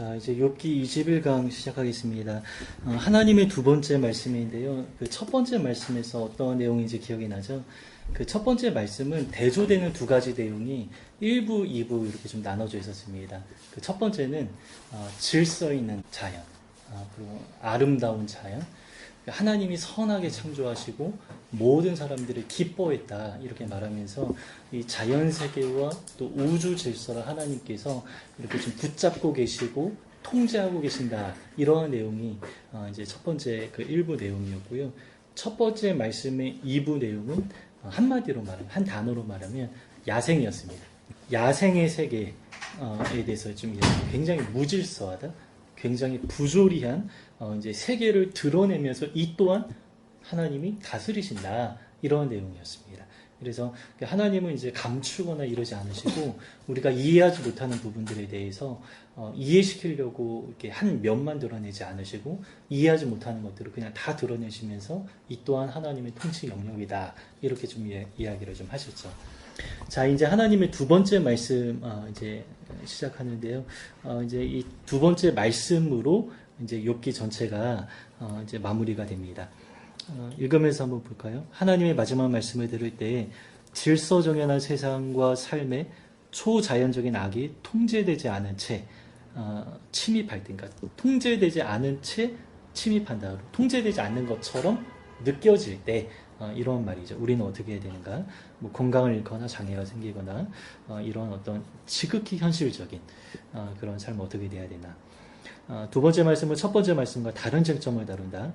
자, 이제 욥기 21강 시작하겠습니다. 하나님의 두 번째 말씀인데요. 그 첫 번째 말씀에서 어떤 내용인지 기억이 나죠? 그 첫 번째 말씀은 대조되는 두 가지 내용이 1부, 2부 이렇게 좀 나눠져 있었습니다. 그 첫 번째는 질서 있는 자연, 그리고 아름다운 자연, 하나님이 선하게 창조하시고 모든 사람들이 기뻐했다 이렇게 말하면서 이 자연 세계와 또 우주 질서를 하나님께서 이렇게 좀 붙잡고 계시고 통제하고 계신다 이러한 내용이 이제 첫 번째 그 일부 내용이었고요. 첫 번째 말씀의 2부 내용은 한마디로 말하면 한 단어로 말하면 야생이었습니다. 야생의 세계에 대해서 좀 굉장히 무질서하다, 굉장히 부조리한 이제 세계를 드러내면서 이 또한 하나님이 다스리신다 이런 내용이었습니다. 그래서 하나님은 이제 감추거나 이러지 않으시고 우리가 이해하지 못하는 부분들에 대해서 이해시키려고 이렇게 한 면만 드러내지 않으시고 이해하지 못하는 것들을 그냥 다 드러내시면서 이 또한 하나님의 통치 영역이다 이렇게 좀 이야기를 좀 하셨죠. 자, 이제 하나님의 두 번째 말씀 이제 시작하는데요. 이제 이 두 번째 말씀으로 이제 욥기 전체가 이제 마무리가 됩니다. 읽으면서 한번 볼까요? 하나님의 마지막 말씀을 들을 때 질서정연한 세상과 삶에 초자연적인 악이 통제되지 않은 채 침입할 때, 그러니까 통제되지 않은 채 침입한다. 통제되지 않는 것처럼 느껴질 때 이런 말이죠. 우리는 어떻게 해야 되는가? 뭐 건강을 잃거나 장애가 생기거나 이런 어떤 지극히 현실적인 그런 삶을 어떻게 돼야 되나? 두 번째 말씀은 첫 번째 말씀과 다른 쟁점을 다룬다.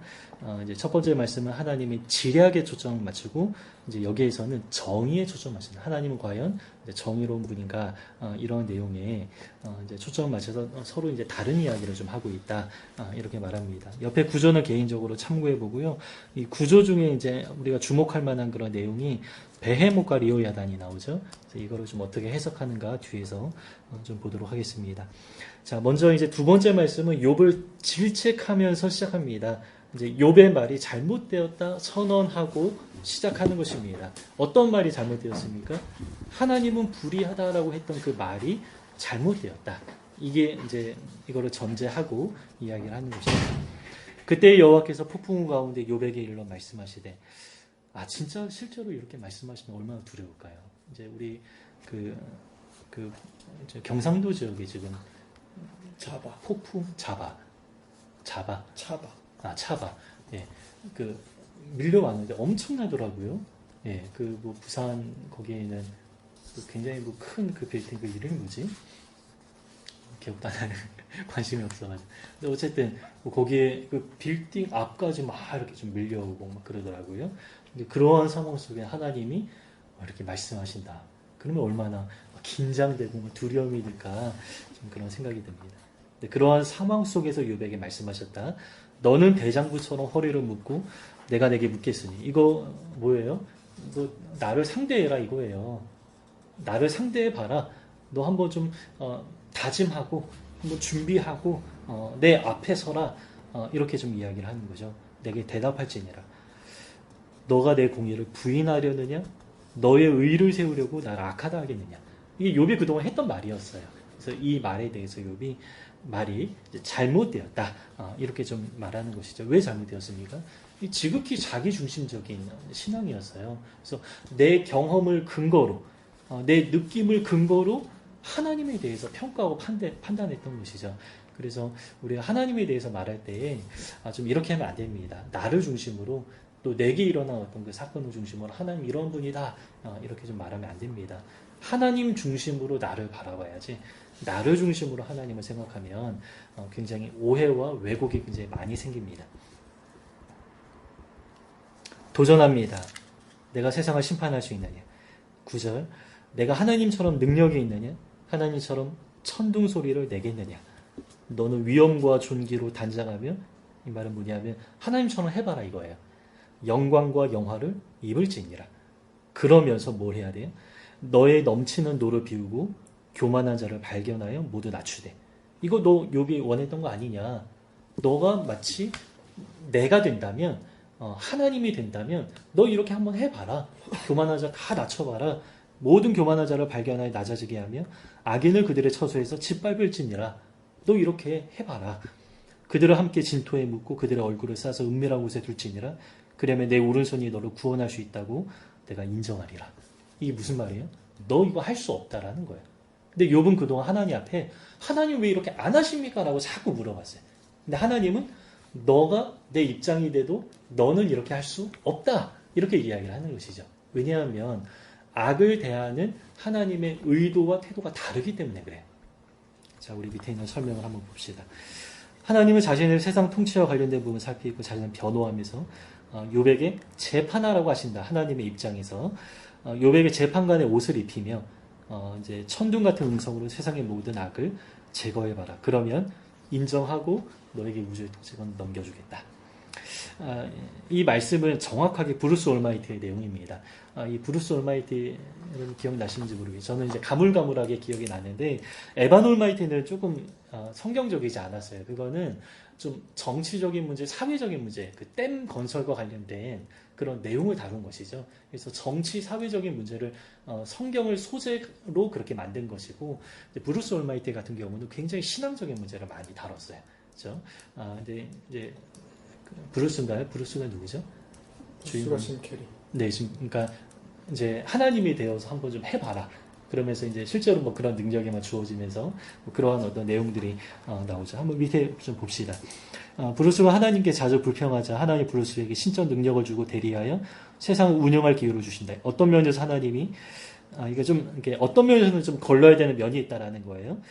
이제 첫 번째 말씀은 하나님이 지략에 초점을 맞추고 이제 여기에서는 정의에 초점을 맞춘다. 하나님은 과연 정의로운 분인가 이런 내용에 이제 초점을 맞춰서 서로 이제 다른 이야기를 좀 하고 있다 이렇게 말합니다. 옆에 구조는 개인적으로 참고해 보고요. 이 구조 중에 이제 우리가 주목할 만한 그런 내용이 베헤못과 리오야단이 나오죠. 그래서 이거를 좀 어떻게 해석하는가 뒤에서 좀 보도록 하겠습니다. 자, 먼저 이제 두 번째 말씀은 욥을 질책하면서 시작합니다. 이제 욥의 말이 잘못되었다 선언하고 시작하는 것입니다. 어떤 말이 잘못되었습니까? 하나님은 불의하다라고 했던 그 말이 잘못되었다. 이게 이제 이거를 전제하고 이야기를 하는 것입니다. 그때 여호와께서 폭풍우 가운데 욥에게 일러 말씀하시되, 진짜 실제로 이렇게 말씀하시면 얼마나 두려울까요? 이제 우리 경상도 지역에 지금 폭풍 차바. 예. 밀려왔는데 엄청나더라고요. 예. 뭐 부산 거기에는 굉장히 큰 빌딩 이름이 뭐지? 기억도 안 나는 관심이 없어가지고. 근데 어쨌든 거기에 빌딩 앞까지 막 이렇게 좀 밀려오고 막 그러더라고요. 근데 그러한 상황 속에 하나님이 이렇게 말씀하신다. 그러면 얼마나 긴장되고 두려움이 들까 좀 그런 생각이 듭니다. 그러한 상황 속에서 욥에게 말씀하셨다. 너는 대장부처럼 허리를 묶고 내가 내게 묻겠으니. 이거 뭐예요? 너 나를 상대해라 이거예요. 나를 상대해봐라. 너 한번 좀 다짐하고 한번 준비하고 내 앞에 서라. 이렇게 좀 이야기를 하는 거죠. 내게 대답할지니라. 너가 내 공의를 부인하려느냐? 너의 의를 세우려고 나를 악하다 하겠느냐? 이게 욥이 그동안 했던 말이었어요. 그래서 이 말에 대해서 욥이 말이 잘못되었다 이렇게 좀 말하는 것이죠. 왜 잘못되었습니까? 지극히 자기중심적인 신앙이었어요. 그래서 내 경험을 근거로 내 느낌을 근거로 하나님에 대해서 평가하고 판단했던 것이죠. 그래서 우리가 하나님에 대해서 말할 때 좀 이렇게 하면 안 됩니다. 나를 중심으로 또 내게 일어난 어떤 그 사건을 중심으로 하나님 이런 분이다 이렇게 좀 말하면 안 됩니다. 하나님 중심으로 나를 바라봐야지 나를 중심으로 하나님을 생각하면 굉장히 오해와 왜곡이 굉장히 많이 생깁니다. 도전합니다. 내가 세상을 심판할 수 있느냐? 9절 내가 하나님처럼 능력이 있느냐? 하나님처럼 천둥 소리를 내겠느냐? 너는 위엄과 존귀로 단장하며 이 말은 뭐냐면 하나님처럼 해봐라 이거예요. 영광과 영화를 입을지니라. 그러면서 뭘 해야 돼요? 너의 넘치는 노를 비우고 교만한 자를 발견하여 모두 낮추되. 이거 너 욥이 원했던 거 아니냐? 너가 마치 내가 된다면 하나님이 된다면 너 이렇게 한번 해봐라. 교만한 자 다 낮춰봐라. 모든 교만한 자를 발견하여 낮아지게 하며 악인을 그들의 처소에서 짓밟을지니라. 너 이렇게 해봐라. 그들을 함께 진토에 묻고 그들의 얼굴을 싸서 은밀한 곳에 둘지니라. 그러면 내 오른손이 너를 구원할 수 있다고 내가 인정하리라. 이게 무슨 말이에요? 너 이거 할 수 없다라는 거예요. 근데 욥은 그동안 하나님 앞에 하나님 왜 이렇게 안 하십니까? 라고 자꾸 물어봤어요. 근데 하나님은 너가 내 입장이 돼도 너는 이렇게 할 수 없다. 이렇게 이야기를 하는 것이죠. 왜냐하면 악을 대하는 하나님의 의도와 태도가 다르기 때문에 그래요. 자, 우리 밑에 있는 설명을 한번 봅시다. 하나님은 자신의 세상 통치와 관련된 부분을 살피고 자신을 변호하면서 욥에게 재판하라고 하신다. 하나님의 입장에서 욥에게 재판관의 옷을 입히며 이제 천둥 같은 음성으로 세상의 모든 악을 제거해봐라. 그러면 인정하고 너에게 우주의 통치권 넘겨주겠다. 이 말씀은 정확하게 브루스 올마이트의 내용입니다. 이 브루스 올마이트는 기억나시는지 모르겠어요. 저는 이제 가물가물하게 기억이 나는데 에반 올마이트는 조금 성경적이지 않았어요. 그거는 좀 정치적인 문제, 사회적인 문제, 그 댐 건설과 관련된 그런 내용을 다룬 것이죠. 그래서 정치, 사회적인 문제를 성경을 소재로 그렇게 만든 것이고, 브루스 올마이트 같은 경우는 굉장히 신앙적인 문제를 많이 다뤘어요. 그렇죠? 근데 이제 브루스인가요? 브루스가 누구죠? 브루스가 심 캐리. 네, 지금 그러니까 이제 하나님이 되어서 한번 좀 해봐라. 그러면서 이제 실제로 뭐 그런 능력에만 주어지면서 뭐 그러한 어떤 내용들이 나오죠. 한번 밑에 좀 봅시다. 브루스가 하나님께 자주 불평하자 하나님 브루스에게 신적 능력을 주고 대리하여 세상을 운영할 기회를 주신다. 어떤 면에서 하나님이 이게 좀 이렇게 어떤 면에서는 좀 걸러야 되는 면이 있다라는 거예요.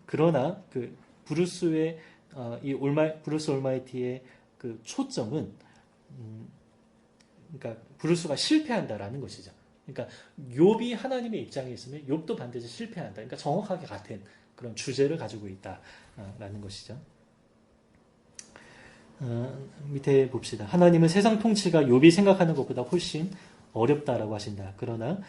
그러나 그 브루스의 브루스 올마이티의 그 초점은 그러니까 브루스가 실패한다라는 것이죠. 그러니까 욥이 하나님의 입장에 있으면 욥도 반드시 실패한다. 그러니까 정확하게 같은 그런 주제를 가지고 있다라는 것이죠. 밑에 봅시다. 하나님은 세상 통치가 욥이 생각하는 것보다 훨씬 어렵다라고 하신다. 그러나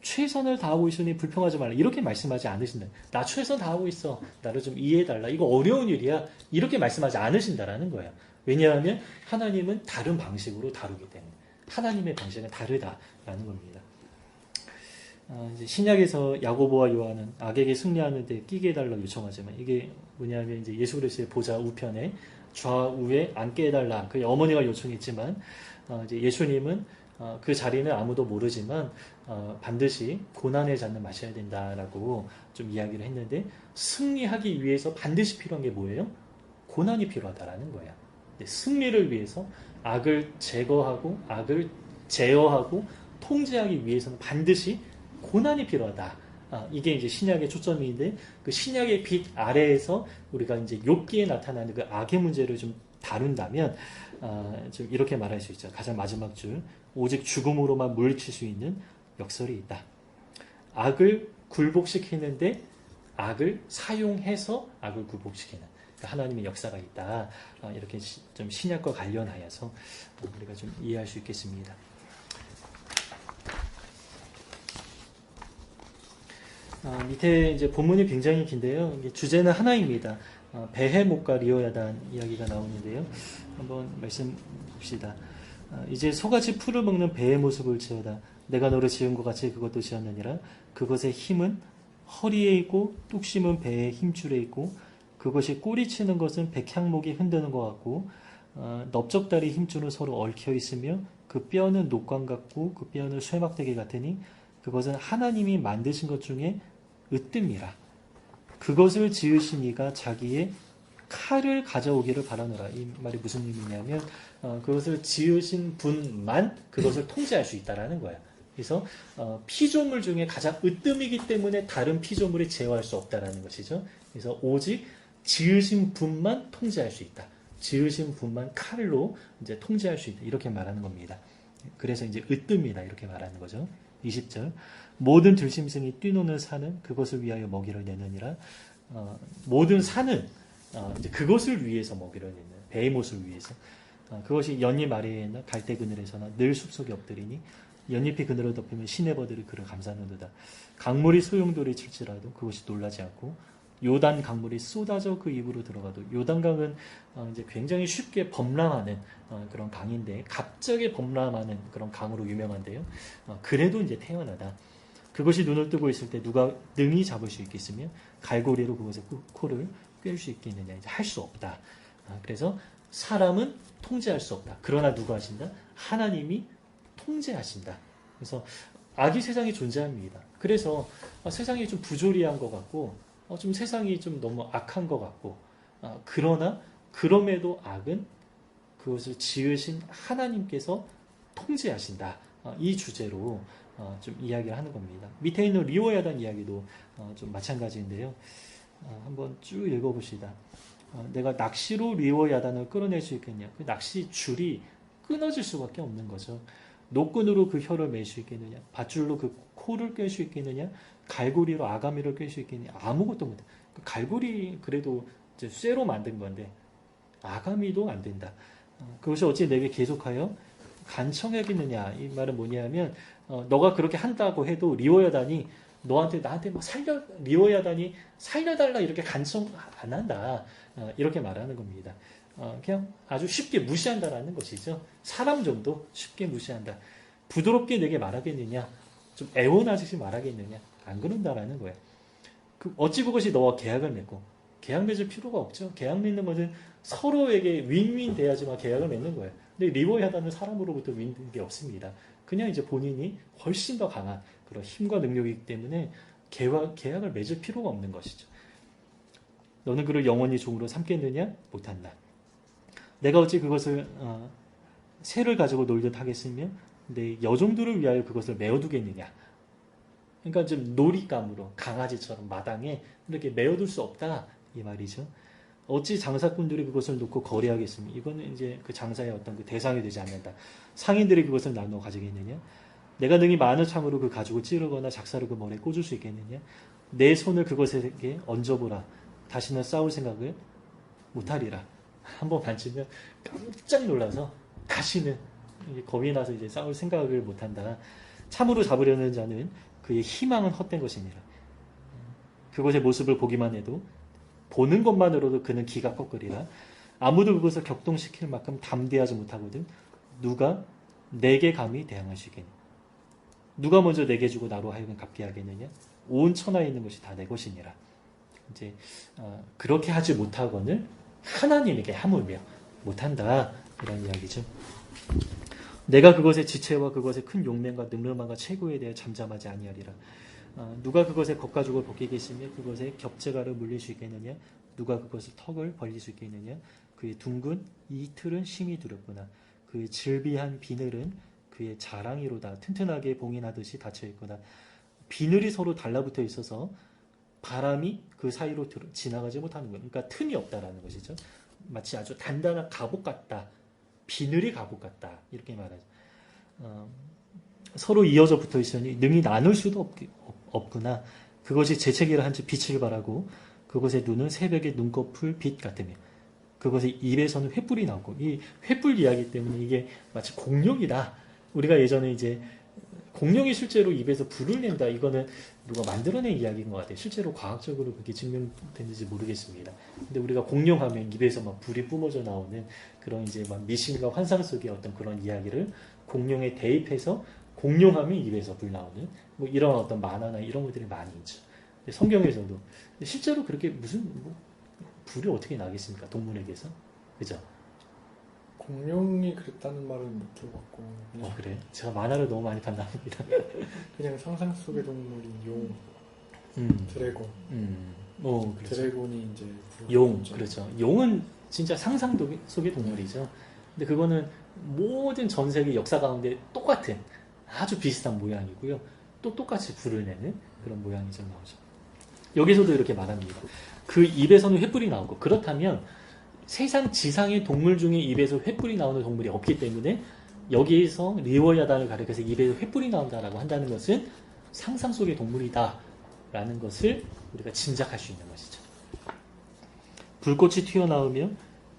최선을 다하고 있으니 불평하지 말라. 이렇게 말씀하지 않으신다. 나 최선 다하고 있어. 나를 좀 이해해달라. 이거 어려운 일이야. 이렇게 말씀하지 않으신다라는 거예요. 왜냐하면 하나님은 다른 방식으로 다루기 때문에. 하나님의 방식은 다르다라는 겁니다. 이제 신약에서 야고보와 요한은 악에게 승리하는 데 끼게 해달라 요청하지만 이게 뭐냐면 이제 예수 그리스도의 보좌 우편에 좌우에 앉게 해달라. 그 어머니가 요청했지만 이제 예수님은 그 자리는 아무도 모르지만 반드시 고난의 잔을 마셔야 된다라고 좀 이야기를 했는데 승리하기 위해서 반드시 필요한 게 뭐예요? 고난이 필요하다라는 거예요. 승리를 위해서 악을 제거하고 악을 제어하고 통제하기 위해서는 반드시 고난이 필요하다. 이게 이제 신약의 초점인데 그 신약의 빛 아래에서 우리가 이제 욥기에 나타나는 그 악의 문제를 좀 다룬다면 좀 이렇게 말할 수 있죠. 가장 마지막 줄 오직 죽음으로만 물리칠 수 있는 역설이 있다. 악을 굴복시키는데 악을 사용해서 악을 굴복시키는 하나님의 역사가 있다. 이렇게 좀 신약과 관련하여서 우리가 좀 이해할 수 있겠습니다. 밑에 이제 본문이 굉장히 긴데요. 주제는 하나입니다. 베헤못과 리오야단 이야기가 나오는데요. 한번 말씀 봅시다. 이제 소같이 풀을 먹는 배의 모습을 지어다. 내가 너를 지은 것 같이 그것도 지었느니라. 그것의 힘은 허리에 있고 뚝심은 배의 힘줄에 있고 그것이 꼬리치는 것은 백향목이 흔드는 것 같고 넓적다리 힘줄은 서로 얽혀 있으며 그 뼈는 녹광 같고 그 뼈는 쇠막대기 같으니 그것은 하나님이 만드신 것 중에 으뜸이라. 그것을 지으신 이가 자기의 칼을 가져오기를 바라노라. 이 말이 무슨 의미냐면 그것을 지으신 분만 그것을 통제할 수 있다라는 거예요. 그래서 피조물 중에 가장 으뜸이기 때문에 다른 피조물이 제어할 수 없다라는 것이죠. 그래서 오직 지으신 분만 통제할 수 있다. 지으신 분만 칼로 이제 통제할 수 있다. 이렇게 말하는 겁니다. 그래서 이제 으뜸이다. 이렇게 말하는 거죠. 20절. 모든 들짐승이 뛰노는 산은 그것을 위하여 먹이를 내느니라. 모든 산은 이제 그것을 위해서 먹이를 내는 베이못을 위해서. 그것이 연잎 아래에 있는 갈대 그늘에서나 늘 숲속에 엎드리니 연잎이 그늘을 덮으면 시내버들이 그를 감싸는도다. 강물이 소용돌이 칠지라도 그것이 놀라지 않고 요단 강물이 쏟아져 그 입으로 들어가도 요단강은 이제 굉장히 쉽게 범람하는 그런 강인데 갑자기 범람하는 그런 강으로 유명한데요. 그래도 이제 태연하다. 그것이 눈을 뜨고 있을 때 누가 능히 잡을 수 있겠으며 갈고리로 그것의 코를 꿰을 수 있겠느냐. 이제 할 수 없다. 그래서 사람은 통제할 수 없다. 그러나 누가 하신다? 하나님이 통제하신다. 그래서 악이 세상에 존재합니다. 그래서 세상이 좀 부조리한 것 같고 좀 세상이 좀 너무 악한 것 같고 그러나 그럼에도 악은 그것을 지으신 하나님께서 통제하신다. 이 주제로 좀 이야기를 하는 겁니다. 밑에 있는 리워야단 이야기도 좀 마찬가지인데요. 한번 쭉 읽어봅시다. 내가 낚시로 리워야단을 끌어낼 수 있겠냐. 그 낚시 줄이 끊어질 수밖에 없는 거죠. 노끈으로 그 혀를 맬 수 있겠느냐. 밧줄로 그 코를 꿰 수 있겠느냐. 갈고리로 아가미를 꿰 수 있겠느냐. 아무것도 못해. 그 갈고리 그래도 이제 쇠로 만든 건데 아가미도 안 된다. 그것이 어찌 내게 계속하여 간청하겠느냐. 이 말은 뭐냐면 너가 그렇게 한다고 해도 리워야단이 나한테 막 리워야단이 살려달라 이렇게 간청 안 한다. 이렇게 말하는 겁니다. 그냥 아주 쉽게 무시한다라는 것이죠. 사람 정도 쉽게 무시한다. 부드럽게 내게 말하겠느냐? 좀 애원하듯이 말하겠느냐? 안 그런다라는 거예요. 어찌 그것이 너와 계약을 맺고 계약 맺을 필요가 없죠. 계약 맺는 것은 서로에게 윈윈 돼야지만 계약을 맺는 거예요. 근데 리워야단은 사람으로부터 윈윈 게 없습니다. 그냥 이제 본인이 훨씬 더 강한 그런 힘과 능력이기 때문에 계약을 맺을 필요가 없는 것이죠. 너는 그를 영원히 종으로 삼겠느냐? 못한다. 내가 어찌 그것을 새를 가지고 놀듯 하겠으며 내 여종들을 위하여 그것을 메어두겠느냐. 그러니까 좀 놀잇감으로 강아지처럼 마당에 이렇게 메어둘 수 없다 이 말이죠. 어찌 장사꾼들이 그것을 놓고 거래하겠으며 이거는 이제 그 장사의 어떤 그 대상이 되지 않는다. 상인들이 그것을 나누어 가지겠느냐. 내가 능히 많은 창으로 그 가죽을 찌르거나 작사로 그 머리에 꽂을 수 있겠느냐. 내 손을 그것에게 얹어보라. 다시는 싸울 생각을 못하리라. 한번 만지면 깜짝 놀라서 다시는 겁이 나서 이제 싸울 생각을 못한다. 참으로 잡으려는 자는 그의 희망은 헛된 것이니라. 그것의 모습을 보기만 해도 보는 것만으로도 그는 기가 꺾으리라. 아무도 그것을 격동시킬 만큼 담대하지 못하거든 누가 내게 감히 대항할 수 있겠느냐. 누가 먼저 내게 주고 나로 하여금 갚게 하겠느냐. 온 천하에 있는 것이 다 내 것이니라. 이제 그렇게 하지 못하거늘 하나님에게 하물며 못한다 이런 이야기죠. 내가 그것의 지체와 그것의 큰 용맹과 능력만과 최고에 대해 잠잠하지 아니하리라. 누가 그것의 겉가죽을 벗기겠으며 그것의 겹재가를 물릴 수 있겠느냐. 누가 그것의 턱을 벌릴 수 있겠느냐. 그의 둥근 이틀은 심히 두렵구나. 그의 질비한 비늘은 그의 자랑이로다. 튼튼하게 봉인하듯이 닫혀있구나. 비늘이 서로 달라붙어 있어서 바람이 그 사이로 지나가지 못하는 거예요. 그러니까 틈이 없다라는 것이죠. 마치 아주 단단한 갑옷 같다. 비늘이 갑옷 같다. 이렇게 말하죠. 서로 이어져 붙어 있으니 능히 나눌 수도 없구나. 그것이 재채기를 한지 빛을 발하고 그것의 눈은 새벽의 눈꺼풀 빛 같으며 그것의 입에서는 횃불이 나오고 이 횃불 이야기 때문에 이게 마치 공룡이다. 우리가 예전에 이제 공룡이 실제로 입에서 불을 낸다. 이거는 누가 만들어낸 이야기인 것 같아요. 실제로 과학적으로 그게 증명됐는지 모르겠습니다. 근데 우리가 공룡하면 입에서 막 불이 뿜어져 나오는 그런 이제 막 미신과 환상 속의 어떤 그런 이야기를 공룡에 대입해서 공룡하면 입에서 불 나오는 뭐 이런 어떤 만화나 이런 것들이 많이 있죠. 성경에서도 실제로 그렇게 무슨 불이 어떻게 나겠습니까? 동물에게서 그죠? 공룡이 그랬다는 말은 못 들어봤고 그냥, 그래? 제가 만화를 너무 많이 봤나 봅니다. 그냥 상상 속의 동물인 용, 드래곤. 그렇죠. 드래곤이 이제 용, 그렇죠. 용은 진짜 상상 속의 동물이죠. 근데 그거는 모든 전 세계 역사 가운데 똑같은 아주 비슷한 모양이고요. 또 똑같이 불을 내는 그런 모양이 좀 나오죠. 여기서도 이렇게 말합니다. 그 입에서는 횃불이 나오고 그렇다면 세상 지상의 동물 중에 입에서 횃불이 나오는 동물이 없기 때문에 여기에서 리워야단을 가리켜서 입에서 횃불이 나온다라고 한다는 것은 상상 속의 동물이다라는 것을 우리가 짐작할 수 있는 것이죠. 불꽃이 튀어나오며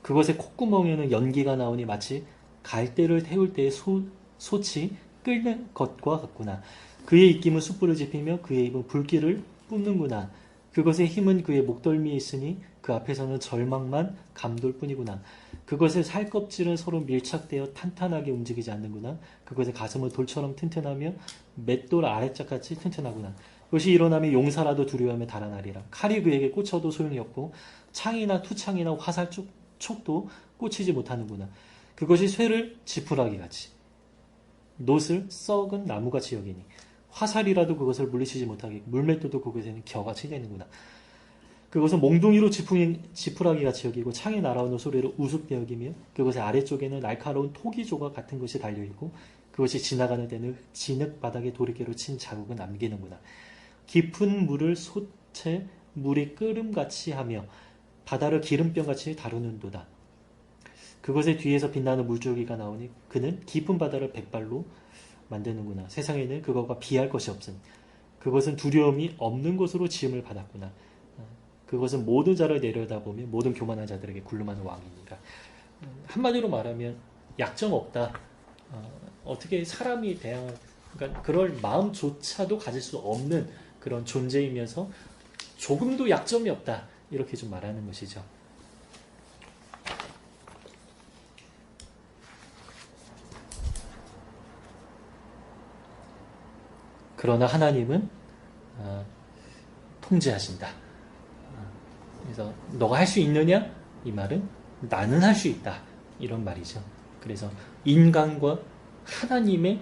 그것의 콧구멍에는 연기가 나오니 마치 갈대를 태울 때의 솥이 끓는 것과 같구나. 그의 입김은 숯불을 지피며 그의 입은 불길을 뿜는구나. 그것의 힘은 그의 목덜미에 있으니 그 앞에서는 절망만 감돌 뿐이구나. 그것의 살껍질은 서로 밀착되어 탄탄하게 움직이지 않는구나. 그것의 가슴은 돌처럼 튼튼하며 맷돌 아래짝같이 튼튼하구나. 그것이 일어나면 용사라도 두려워하며 달아나리라. 칼이 그에게 꽂혀도 소용이 없고 창이나 투창이나 화살 촉도 꽂히지 못하는구나. 그것이 쇠를 지푸라기 같이 놋을 썩은 나무같이 여기니 화살이라도 그것을 물리치지 못하게 물맷돌도 그것에는 겨같이 되는구나. 그것은 몽둥이로 지푸라기 같이 여기고 창에 날아오는 소리로 우습게 여기며 그것의 아래쪽에는 날카로운 토기 조각 같은 것이 달려있고 그것이 지나가는 데는 진흙 바닥에 도리개로 친 자국을 남기는구나. 깊은 물을 솟채 물이 끓음같이 하며 바다를 기름병같이 다루는도다. 그것의 뒤에서 빛나는 물줄기가 나오니 그는 깊은 바다를 백발로 만드는구나. 세상에는 그것과 비할 것이 없으니 그것은 두려움이 없는 곳으로 지음을 받았구나. 그것은 모든 자를 내려다보며 모든 교만한 자들에게 굴름하는 왕이니라. 한마디로 말하면 약점 없다. 어떻게 사람이 그러니까 그럴 마음조차도 가질 수 없는 그런 존재이면서 조금도 약점이 없다. 이렇게 좀 말하는 것이죠. 그러나 하나님은 통제하신다. 그래서 너가 할 수 있느냐? 이 말은 나는 할 수 있다. 이런 말이죠. 그래서 인간과 하나님의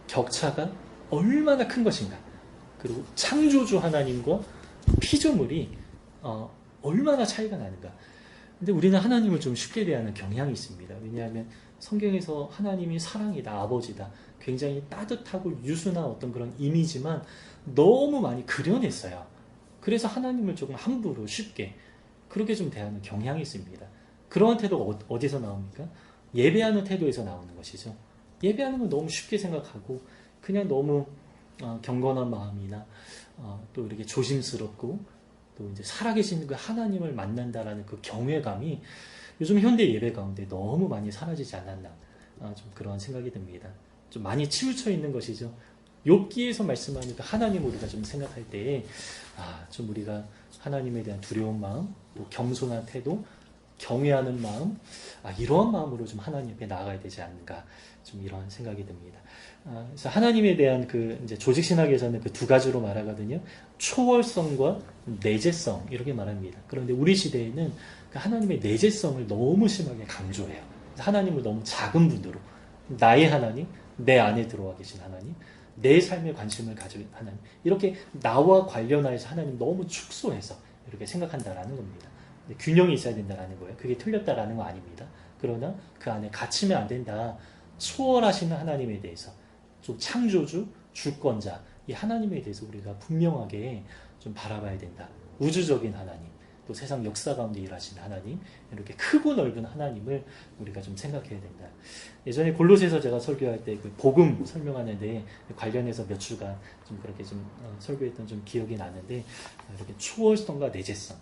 격차가 얼마나 큰 것인가. 그리고 창조주 하나님과 피조물이 얼마나 차이가 나는가. 근데 우리는 하나님을 좀 쉽게 대하는 경향이 있습니다. 왜냐하면 성경에서 하나님이 사랑이다, 아버지다. 굉장히 따뜻하고 유순한 어떤 그런 이미지만 너무 많이 그려냈어요. 그래서 하나님을 조금 함부로 쉽게 그렇게 좀 대하는 경향이 있습니다. 그러한 태도가 어디서 나옵니까? 예배하는 태도에서 나오는 것이죠. 예배하는 건 너무 쉽게 생각하고 그냥 너무 경건한 마음이나 또 이렇게 조심스럽고 또 이제 살아계신 그 하나님을 만난다라는 그 경외감이 요즘 현대 예배 가운데 너무 많이 사라지지 않았나 좀 그런 생각이 듭니다. 좀 많이 치우쳐 있는 것이죠. 욥기에서 말씀하니까 하나님 우리가 좀 생각할 때에 좀 우리가 하나님에 대한 두려운 마음, 또 겸손한 태도, 경외하는 마음, 이러한 마음으로 좀 하나님 앞에 나아가야 되지 않는가 좀 이런 생각이 듭니다. 그래서 하나님에 대한 그 이제 조직 신학에서는 그 두 가지로 말하거든요. 초월성과 내재성 이렇게 말합니다. 그런데 우리 시대에는 그 하나님의 내재성을 너무 심하게 강조해요. 하나님을 너무 작은 분으로 나의 하나님, 내 안에 들어와 계신 하나님, 내 삶에 관심을 가진 하나님 이렇게 나와 관련해서 하나님 너무 축소해서 이렇게 생각한다라는 겁니다. 균형이 있어야 된다라는 거예요. 그게 틀렸다라는 거 아닙니다. 그러나 그 안에 갇히면 안 된다. 초월하시는 하나님에 대해서 좀 창조주, 주권자 이 하나님에 대해서 우리가 분명하게 좀 바라봐야 된다. 우주적인 하나님, 또 세상 역사 가운데 일하시는 하나님, 이렇게 크고 넓은 하나님을 우리가 좀 생각해야 된다. 예전에 골로새서 제가 설교할 때 그 복음 설명하는데 관련해서 몇 주간 좀 그렇게 좀 설교했던 좀 기억이 나는데 이렇게 초월성과 내재성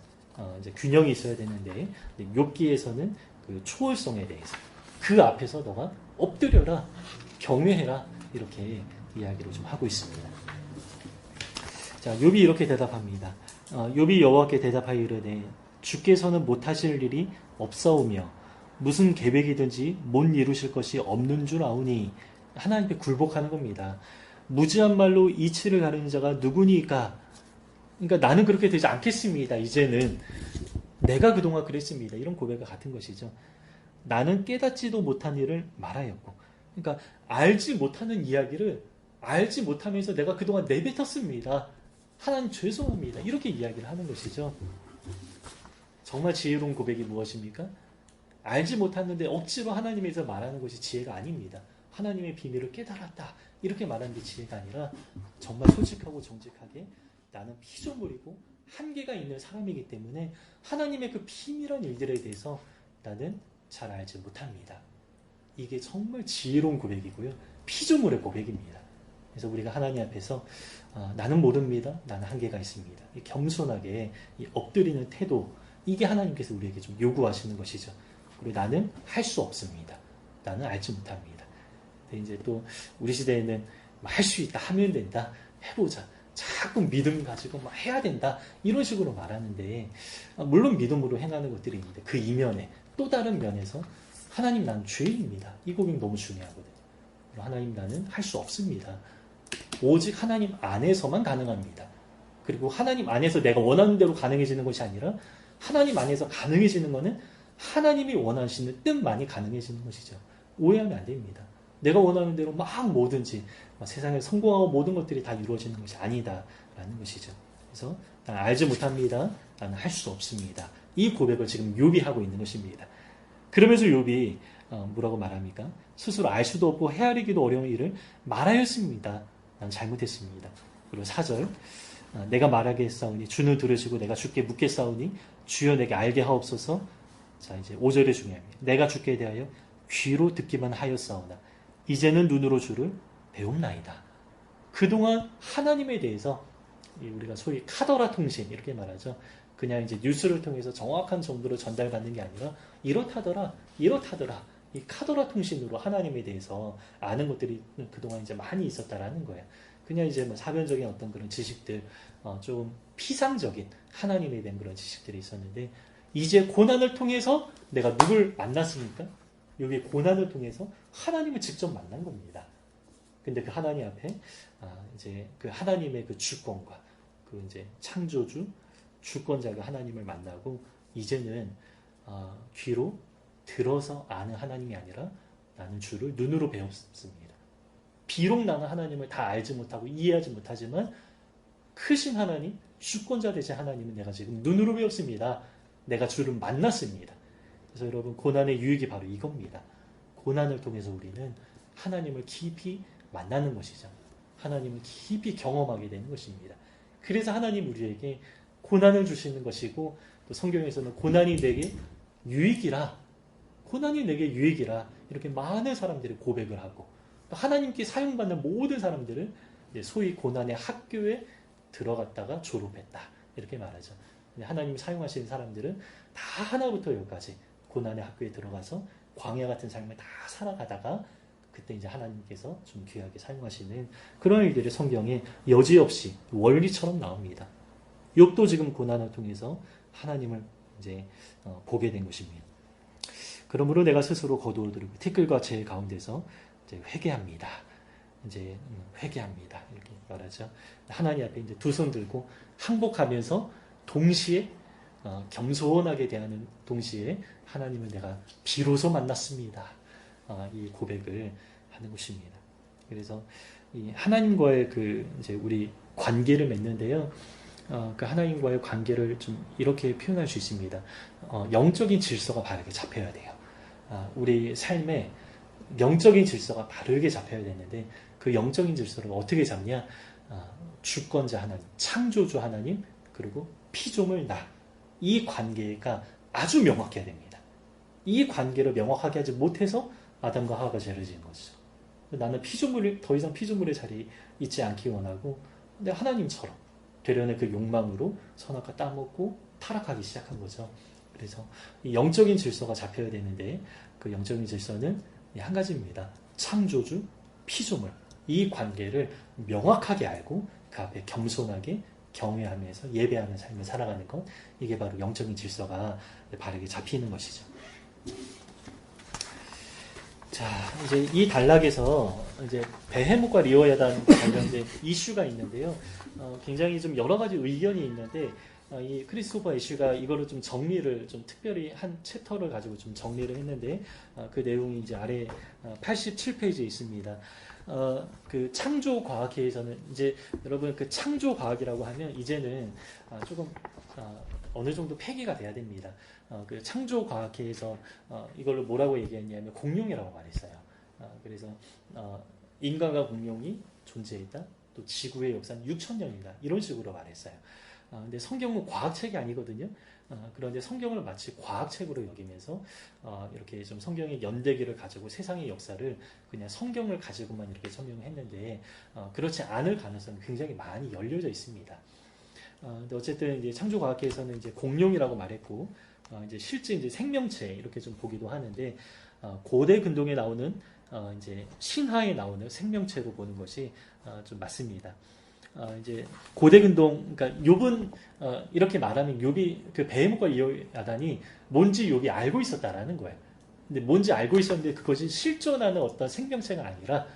이제 균형이 있어야 되는데 욥기에서는 그 초월성에 대해서 그 앞에서 너가 엎드려라, 경외해라 이렇게 이야기를 좀 하고 있습니다. 자, 욥이 이렇게 대답합니다. 욥이 여호와께 대답하여 이르되 주께서는 못하실 일이 없사오며 무슨 계획이든지 못 이루실 것이 없는 줄 아오니 하나님께 굴복하는 겁니다. 무지한 말로 이치를 가르는 자가 누구니까? 그러니까 나는 그렇게 되지 않겠습니다. 이제는 내가 그동안 그랬습니다. 이런 고백과 같은 것이죠. 나는 깨닫지도 못한 일을 말하였고, 그러니까 알지 못하는 이야기를 알지 못하면서 내가 그동안 내뱉었습니다. 하나님 죄송합니다. 이렇게 이야기를 하는 것이죠. 정말 지혜로운 고백이 무엇입니까? 알지 못했는데 억지로 하나님에서 말하는 것이 지혜가 아닙니다. 하나님의 비밀을 깨달았다. 이렇게 말하는 게 지혜가 아니라 정말 솔직하고 정직하게 나는 피조물이고 한계가 있는 사람이기 때문에 하나님의 그 비밀한 일들에 대해서 나는 잘 알지 못합니다. 이게 정말 지혜로운 고백이고요. 피조물의 고백입니다. 그래서 우리가 하나님 앞에서 나는 모릅니다. 나는 한계가 있습니다. 겸손하게 이 엎드리는 태도 이게 하나님께서 우리에게 좀 요구하시는 것이죠. 그리고 나는 할 수 없습니다. 나는 알지 못합니다. 근데 이제 또 우리 시대에는 할 수 있다 하면 된다. 해보자. 자꾸 믿음 가지고 막 해야 된다 이런 식으로 말하는데 물론 믿음으로 행하는 것들이 있는데 그 이면에 또 다른 면에서 하나님 나는 죄인입니다. 이 고백 너무 중요하거든요. 하나님 나는 할 수 없습니다. 오직 하나님 안에서만 가능합니다. 그리고 하나님 안에서 내가 원하는 대로 가능해지는 것이 아니라 하나님 안에서 가능해지는 것은 하나님이 원하시는 뜻만이 가능해지는 것이죠. 오해하면 안 됩니다. 내가 원하는 대로 막 뭐든지 세상에 성공하고 모든 것들이 다 이루어지는 것이 아니다라는 것이죠. 그래서 나는 알지 못합니다. 나는 할 수 없습니다. 이 고백을 지금 욥이 하고 있는 것입니다. 그러면서 욥이 뭐라고 말합니까? 스스로 알 수도 없고 헤아리기도 어려운 일을 말하였습니다. 난 잘못했습니다. 그리고 4절 내가 말하겠사오니 주는 들으시고 내가 주께 묻겠사오니 주여 내게 알게 하옵소서. 자 이제 5절이 중요합니다. 내가 주께 대하여 귀로 듣기만 하였사오나 이제는 눈으로 주를 배움나이다. 그동안 하나님에 대해서 우리가 소위 카더라 통신 이렇게 말하죠. 그냥 이제 뉴스를 통해서 정확한 정보를 전달받는 게 아니라 이렇다더라 이 카더라 통신으로 하나님에 대해서 아는 것들이 그동안 이제 많이 있었다라는 거예요. 그냥 이제 뭐 사변적인 어떤 그런 지식들, 좀 피상적인 하나님에 대한 그런 지식들이 있었는데 이제 고난을 통해서 내가 누굴 만났습니까? 여기 고난을 통해서 하나님을 직접 만난 겁니다. 근데 그 하나님 앞에 이제 그 하나님의 그 주권과 그 이제 창조주 주권자가 하나님을 만나고 이제는 귀로 들어서 아는 하나님이 아니라 나는 주를 눈으로 배웠습니다. 비록 나는 하나님을 다 알지 못하고 이해하지 못하지만 크신 하나님, 주권자 되신 하나님은 내가 지금 눈으로 배웠습니다. 내가 주를 만났습니다. 그래서 여러분 고난의 유익이 바로 이겁니다. 고난을 통해서 우리는 하나님을 깊이 만나는 것이죠. 하나님을 깊이 경험하게 되는 것입니다. 그래서 하나님 우리에게 고난을 주시는 것이고 또 성경에서는 고난이 내게 유익이라 이렇게 많은 사람들이 고백을 하고 또 하나님께 사용받는 모든 사람들은 소위 고난의 학교에 들어갔다가 졸업했다 이렇게 말하죠. 하나님 사용하시는 사람들은 다 하나부터 열까지 고난의 학교에 들어가서 광야 같은 삶을 다 살아가다가 그때 이제 하나님께서 좀 귀하게 사용하시는 그런 일들이 성경에 여지없이 원리처럼 나옵니다. 욥도 지금 고난을 통해서 하나님을 이제 보게 된 것입니다. 그러므로 내가 스스로 거두어 들이고 티끌과 재 가운데서 이제 회개합니다. 이제 회개합니다. 이렇게 말하죠. 하나님 앞에 이제 두 손 들고 항복하면서 동시에 겸손하게 대하는 동시에 하나님을 내가 비로소 만났습니다. 이 고백을 하는 것입니다. 그래서 이 하나님과의 그 이제 우리 관계를 맺는데요. 그 하나님과의 관계를 좀 이렇게 표현할 수 있습니다. 영적인 질서가 바르게 잡혀야 돼요. 우리 삶에 영적인 질서가 바르게 잡혀야 되는데 그 영적인 질서를 어떻게 잡냐? 주권자 하나님, 창조주 하나님, 그리고 피조물 나. 이 관계가 아주 명확해야 됩니다. 이 관계를 명확하게 하지 못해서 아담과 하와가 죄를 지은 거죠. 나는 피조물이 더 이상 피조물의 자리에 있지 않기 원하고 근데 하나님처럼 되려는 그 욕망으로 선악과 따먹고 타락하기 시작한 거죠. 그래서 이 영적인 질서가 잡혀야 되는데 그 영적인 질서는 한 가지입니다. 창조주, 피조물 이 관계를 명확하게 알고 그 앞에 겸손하게 경외하면서 예배하는 삶을 살아가는 것 이게 바로 영적인 질서가 바르게 잡히는 것이죠. 자, 이제 이 단락에서 이제 베헤못과 리워야단 관련된 이슈가 있는데요. 굉장히 좀 여러 가지 의견이 있는데 이 크리스토퍼 애쉬가 이거를 좀 정리를 좀 특별히 한 챕터를 가지고 좀 정리를 했는데 그 내용이 이제 아래 87페이지에 있습니다. 그 창조 과학회에서는 이제 여러분 그 창조 과학이라고 하면 이제는 조금 어느 정도 폐기가 돼야 됩니다. 그 창조 과학회에서 이걸로 뭐라고 얘기했냐면 공룡이라고 말했어요. 그래서 인간과 공룡이 존재했다. 또 지구의 역사는 6,000년이다. 이런 식으로 말했어요. 근데 성경은 과학책이 아니거든요. 그런데 성경을 마치 과학책으로 여기면서 이렇게 좀 성경의 연대기를 가지고 세상의 역사를 그냥 성경을 가지고만 이렇게 설명했는데 그렇지 않을 가능성이 굉장히 많이 열려져 있습니다. 근데 어쨌든 이제 창조과학계에서는 이제 공룡이라고 말했고 이제 실제 이제 생명체 이렇게 좀 보기도 하는데 고대 근동에 나오는 이제 신화에 나오는 생명체로 보는 것이 좀 맞습니다. 이제 고대 근동, 그러니까 욥은 이렇게 말하면 욥이 그 베헤못과 리오야단이 뭔지 욥이 알고 있었다라는 거예요. 근데 뭔지 알고 있었는데 그것이 실존하는 어떤 생명체가 아니라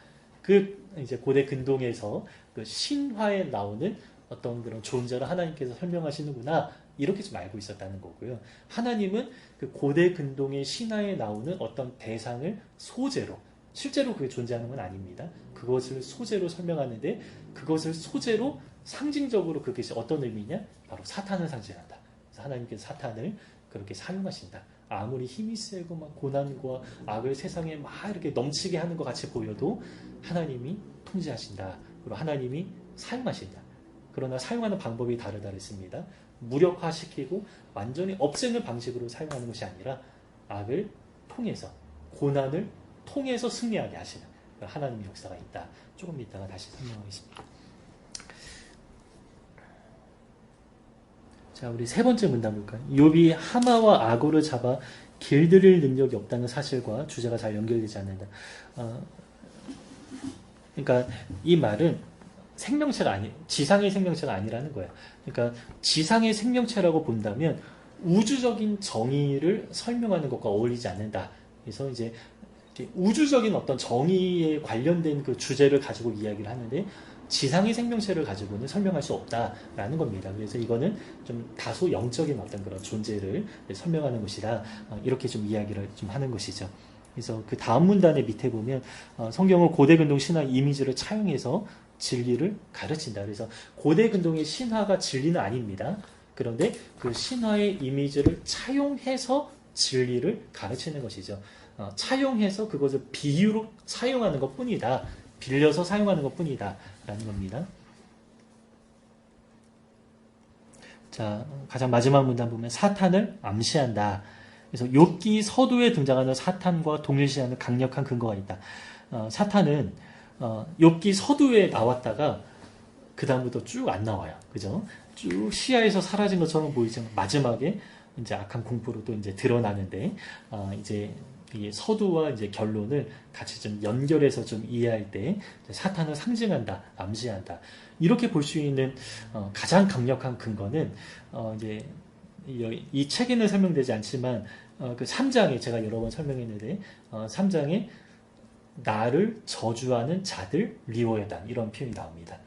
그 이제 고대 근동에서 그 신화에 나오는 어떤 그런 존재를 하나님께서 설명하시는구나 이렇게 좀 알고 있었다는 거고요. 하나님은 그 고대 근동의 신화에 나오는 어떤 대상을 소재로 실제로 그게 존재하는 건 아닙니다. 그것을 소재로 설명하는데 그것을 소재로 상징적으로 그것이 어떤 의미냐? 바로 사탄을 상징한다. 그래서 하나님께서 사탄을 그렇게 사용하신다. 아무리 힘이 세고 막 고난과 악을 세상에 막 이렇게 넘치게 하는 것 같이 보여도 하나님이 통제하신다. 그리고 하나님이 사용하신다. 그러나 사용하는 방법이 다르다 그랬습니다. 무력화시키고 완전히 없애는 방식으로 사용하는 것이 아니라 악을 통해서 고난을 통해서 승리하게 하시는 하나님의 역사가 있다. 조금 이따가 다시 설명하겠습니다. 자, 우리 세 번째 문단 볼까요? 욥이 하마와 악어를 잡아 길들일 능력이 없다는 사실과 주제가 잘 연결되지 않는다. 그러니까 이 말은 생명체가 지상의 생명체가 아니라는 거예요. 그러니까 지상의 생명체라고 본다면 우주적인 정의를 설명하는 것과 어울리지 않는다. 그래서 이제 우주적인 어떤 정의에 관련된 그 주제를 가지고 이야기를 하는데 지상의 생명체를 가지고는 설명할 수 없다라는 겁니다. 그래서 이거는 좀 다소 영적인 어떤 그런 존재를 설명하는 것이다. 이렇게 좀 이야기를 좀 하는 것이죠. 그래서 그 다음 문단의 밑에 보면 성경은 고대 근동 신화 이미지를 차용해서 진리를 가르친다. 그래서 고대 근동의 신화가 진리는 아닙니다. 그런데 그 신화의 이미지를 차용해서 진리를 가르치는 것이죠. 차용해서 그것을 비유로 사용하는 것 뿐이다. 빌려서 사용하는 것 뿐이다. 라는 겁니다. 자, 가장 마지막 문단 보면 사탄을 암시한다. 그래서 욥기 서두에 등장하는 사탄과 동일시하는 강력한 근거가 있다. 사탄은 욥기 서두에 나왔다가 그 다음부터 쭉 안 나와요. 그죠? 쭉 시야에서 사라진 것처럼 보이지만 마지막에 이제 악한 공포로 또 이제 드러나는데 이제 이 서두와 이제 결론을 같이 좀 연결해서 좀 이해할 때 사탄을 상징한다, 암시한다. 이렇게 볼 수 있는 가장 강력한 근거는 이제 이 책에는 설명되지 않지만 그 3장에 제가 여러 번 설명했는데 3장에 나를 저주하는 자들 리워야단 이런 표현이 나옵니다.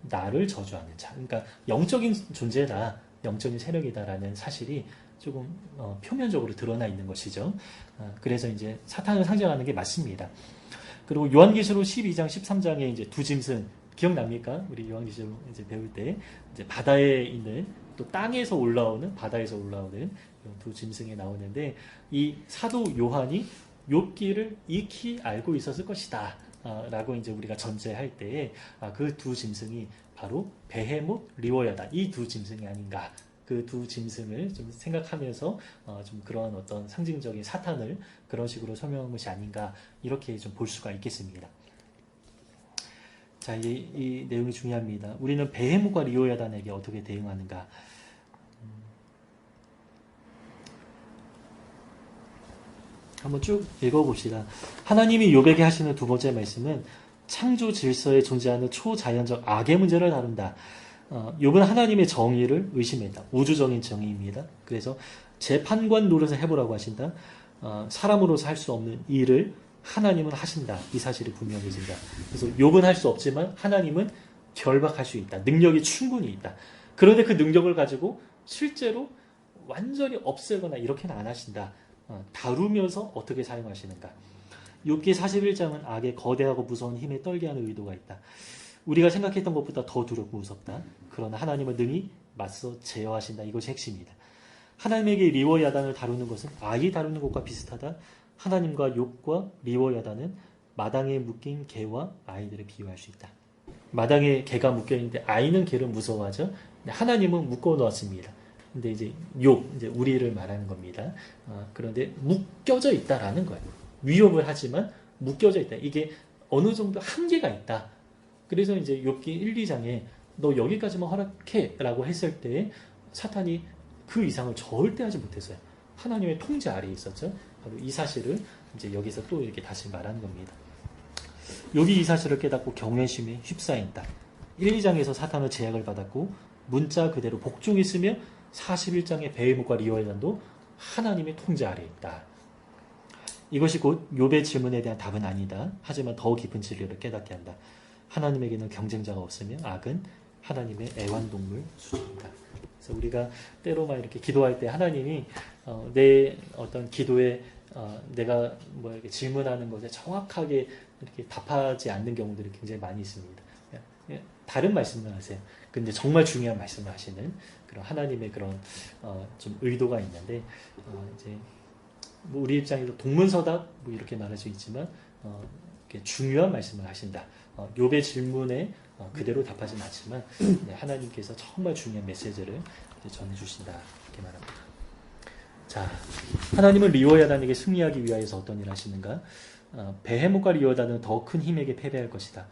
나를 저주하는 자. 그러니까 영적인 존재다, 영적인 세력이다라는 사실이 조금 표면적으로 드러나 있는 것이죠. 그래서 이제 사탄을 상징하는 게 맞습니다. 그리고 요한계시록 12장, 13장에 이제 두 짐승 기억납니까? 우리 요한계시록 이제 배울 때 이제 바다에 있는 또 땅에서 올라오는 바다에서 올라오는 이런 두 짐승이 나오는데 이 사도 요한이 욥기를 익히 알고 있었을 것이다. 라고 이제 우리가 전제할 때에 그 두 짐승이 바로 베헤못, 리워야다. 이 두 짐승이 아닌가. 그 두 짐승을 좀 생각하면서 좀 그런 어떤 상징적인 사탄을 그런 식으로 설명한 것이 아닌가 이렇게 좀 볼 수가 있겠습니다. 자, 이 내용이 중요합니다. 우리는 베헤못과 리워야단에게 어떻게 대응하는가? 한번 쭉 읽어봅시다. 하나님이 욥에게 하시는 두 번째 말씀은 창조 질서에 존재하는 초자연적 악의 문제를 다룬다. 욥은 하나님의 정의를 의심했다. 우주적인 정의입니다. 그래서 재판관 노릇을 해보라고 하신다. 사람으로서 할 수 없는 일을 하나님은 하신다. 이 사실이 분명해진다. 그래서 욥은 할 수 없지만 하나님은 결박할 수 있다. 능력이 충분히 있다. 그런데 그 능력을 가지고 실제로 완전히 없애거나 이렇게는 안 하신다. 다루면서 어떻게 사용하시는가. 욥기 41장은 악의 거대하고 무서운 힘에 떨게 하는 의도가 있다. 우리가 생각했던 것보다 더 두렵고 무섭다. 그러나 하나님은 능히 맞서 제어하신다. 이것이 핵심이다. 하나님에게 리워야단을 다루는 것은 아이 다루는 것과 비슷하다. 하나님과 욥과 리워야단은 마당에 묶인 개와 아이들을 비유할 수 있다. 마당에 개가 묶여있는데 아이는 개를 무서워하죠. 하나님은 묶어놓았습니다. 근데 이제 욥, 이제 우리를 말하는 겁니다. 그런데 묶여져 있다라는 거예요. 위협을 하지만 묶여져 있다. 이게 어느 정도 한계가 있다. 그래서 이제 욥기 1, 2장에 너 여기까지만 허락해라고 했을 때 사탄이 그 이상을 절대 하지 못했어요. 하나님의 통제 아래에 있었죠. 바로 이 사실을 이제 여기서 또 이렇게 다시 말하는 겁니다. 욥이 이 사실을 깨닫고 경외심에 휩싸인다. 1, 2장에서 사탄은 제약을 받았고 문자 그대로 복종했으며 41장의 베헤못과 리워야단도 하나님의 통제 아래에 있다. 이것이 곧 욥의 질문에 대한 답은 아니다. 하지만 더 깊은 진리를 깨닫게 한다. 하나님에게는 경쟁자가 없으며 악은 하나님의 애완동물 수준이다. 그래서 우리가 때로만 이렇게 기도할 때 하나님이 내 어떤 기도에 내가 뭐 이렇게 질문하는 것에 정확하게 이렇게 답하지 않는 경우들이 굉장히 많이 있습니다. 다른 말씀을 하세요. 근데 정말 중요한 말씀을 하시는 그런 하나님의 그런 좀 의도가 있는데 이제 뭐 우리 입장에서 동문서답 뭐 이렇게 말할 수 있지만 이렇게 중요한 말씀을 하신다. 욥의 질문에 그대로 답하진 않지만 하나님께서 정말 중요한 메시지를 전해주신다 이렇게 말합니다. 자, 하나님은 리워야단에게 승리하기 위하여서 어떤 일을 하시는가? 베헤못과 리워야단은 더 큰 힘에게 패배할 것이다.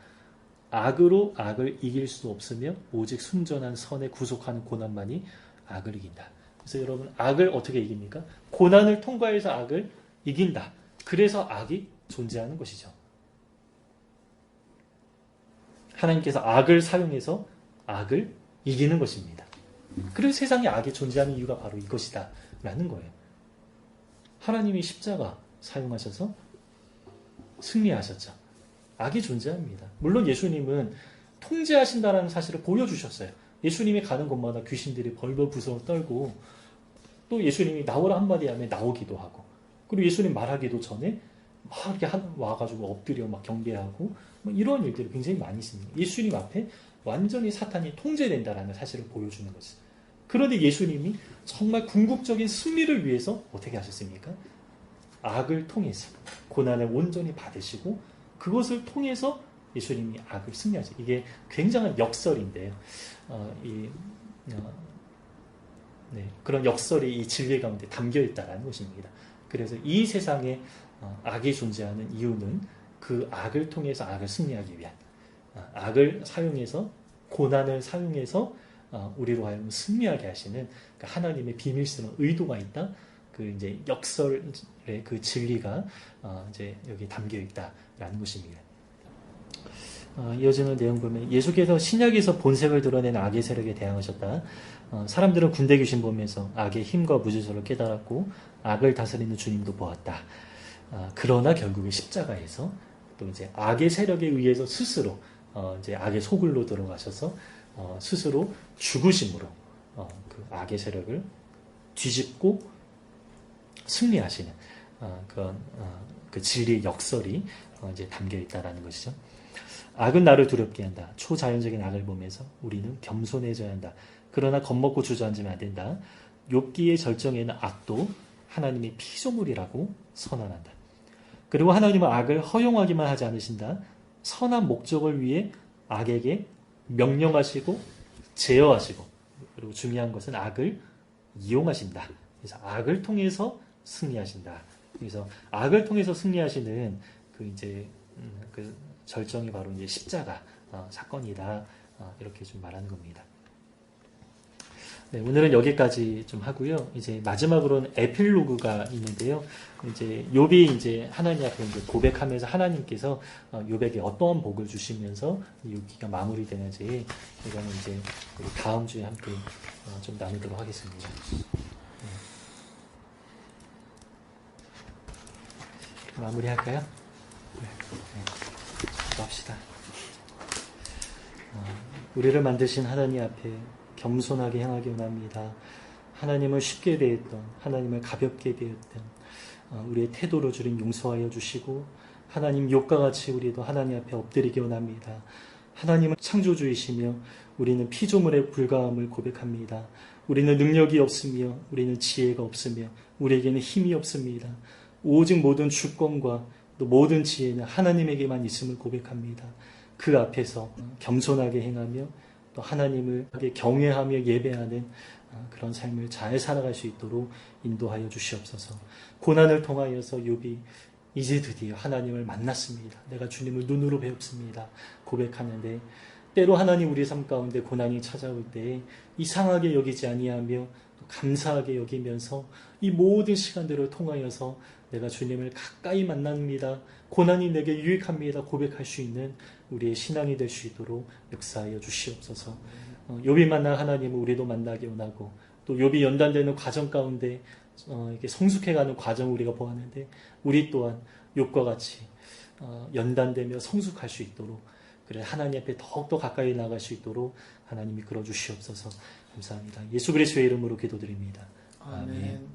악으로 악을 이길 수 없으며 오직 순전한 선에 구속하는 고난만이 악을 이긴다. 그래서 여러분 악을 어떻게 이깁니까? 고난을 통과해서 악을 이긴다. 그래서 악이 존재하는 것이죠. 하나님께서 악을 사용해서 악을 이기는 것입니다. 그래서 세상에 악이 존재하는 이유가 바로 이것이다 라는 거예요. 하나님이 십자가 사용하셔서 승리하셨죠. 악이 존재합니다. 물론 예수님은 통제하신다는 사실을 보여주셨어요. 예수님이 가는 곳마다 귀신들이 벌벌 부서 떨고 또 예수님이 나오라 한마디 하면 나오기도 하고 그리고 예수님 말하기도 전에 막 이렇게 와가지고 엎드려 막 경배하고 뭐 이런 일들이 굉장히 많이 있습니다. 예수님 앞에 완전히 사탄이 통제된다라는 사실을 보여주는 거죠. 그런데 예수님이 정말 궁극적인 승리를 위해서 어떻게 하셨습니까? 악을 통해서 고난을 온전히 받으시고 그것을 통해서 예수님이 악을 승리하죠. 이게 굉장한 역설인데요. 그런 역설이 이 진리 가운데 담겨 있다는 것입니다. 그래서 이 세상에 악이 존재하는 이유는 그 악을 통해서 악을 승리하기 위한 악을 사용해서 고난을 사용해서 우리로 하여금 승리하게 하시는 그 하나님의 비밀스러운 의도가 있다. 그 이제 역설의 그 진리가 이제 여기 담겨 있다라는 것입니다. 이어지는 내용 보면 예수께서 신약에서 본색을 드러낸 악의 세력에 대항하셨다. 사람들은 군대 귀신 보면서 악의 힘과 무질서를 깨달았고 악을 다스리는 주님도 보았다. 그러나 결국에 십자가에서 또 이제 악의 세력에 의해서 스스로 이제 악의 소굴로 들어가셔서 스스로 죽으심으로 그 악의 세력을 뒤집고 승리하시는 그 진리의 역설이 이제 담겨 있다라는 것이죠. 악은 나를 두렵게 한다. 초자연적인 악을 보면서 우리는 겸손해져야 한다. 그러나 겁먹고 주저앉으면 안 된다. 욥기의 절정에는 악도 하나님의 피조물이라고 선언한다. 그리고 하나님은 악을 허용하기만 하지 않으신다. 선한 목적을 위해 악에게 명령하시고 제어하시고 그리고 중요한 것은 악을 이용하신다. 그래서 악을 통해서 승리하신다. 그래서 악을 통해서 승리하시는 그 이제 그 절정이 바로 이제 십자가 사건이다. 이렇게 좀 말하는 겁니다. 네, 오늘은 여기까지 좀 하고요. 이제 마지막으로는 에필로그가 있는데요. 이제 욥이 이제 하나님 앞에 이제 고백하면서 하나님께서 욥에게 어떠한 복을 주시면서 욥기가 마무리되는지 이거는 이제 우리 다음 주에 함께 좀 나누도록 하겠습니다. 네. 마무리할까요? 네. 기도합시다. 우리를 만드신 하나님 앞에 겸손하게 행하기 원합니다. 하나님을 쉽게 대했던, 하나님을 가볍게 대했던 우리의 태도로 주님 용서하여 주시고 하나님 욥과 같이 우리도 하나님 앞에 엎드리기 원합니다. 하나님은 창조주이시며 우리는 피조물에 불과함을 고백합니다. 우리는 능력이 없으며 우리는 지혜가 없으며 우리에게는 힘이 없습니다. 오직 모든 주권과 또 모든 지혜는 하나님에게만 있음을 고백합니다. 그 앞에서 겸손하게 행하며 또 하나님을 경외하며 예배하는 그런 삶을 잘 살아갈 수 있도록 인도하여 주시옵소서. 고난을 통하여서 욥이 이제 드디어 하나님을 만났습니다. 내가 주님을 눈으로 배웠습니다. 고백하는데 때로 하나님 우리 삶 가운데 고난이 찾아올 때 이상하게 여기지 아니하며 감사하게 여기면서 이 모든 시간들을 통하여서 내가 주님을 가까이 만납니다. 고난이 내게 유익합니다. 고백할 수 있는 우리의 신앙이 될 수 있도록 역사하여 주시옵소서. 욥이 만난 하나님을 우리도 만나기 원하고 또 욥이 연단되는 과정 가운데 이렇게 성숙해가는 과정을 우리가 보았는데 우리 또한 욥과 같이 연단되며 성숙할 수 있도록 그래 하나님 앞에 더욱더 가까이 나갈 수 있도록 하나님이 끌어 주시옵소서. 감사합니다. 예수 그리스도의 이름으로 기도드립니다. 아멘.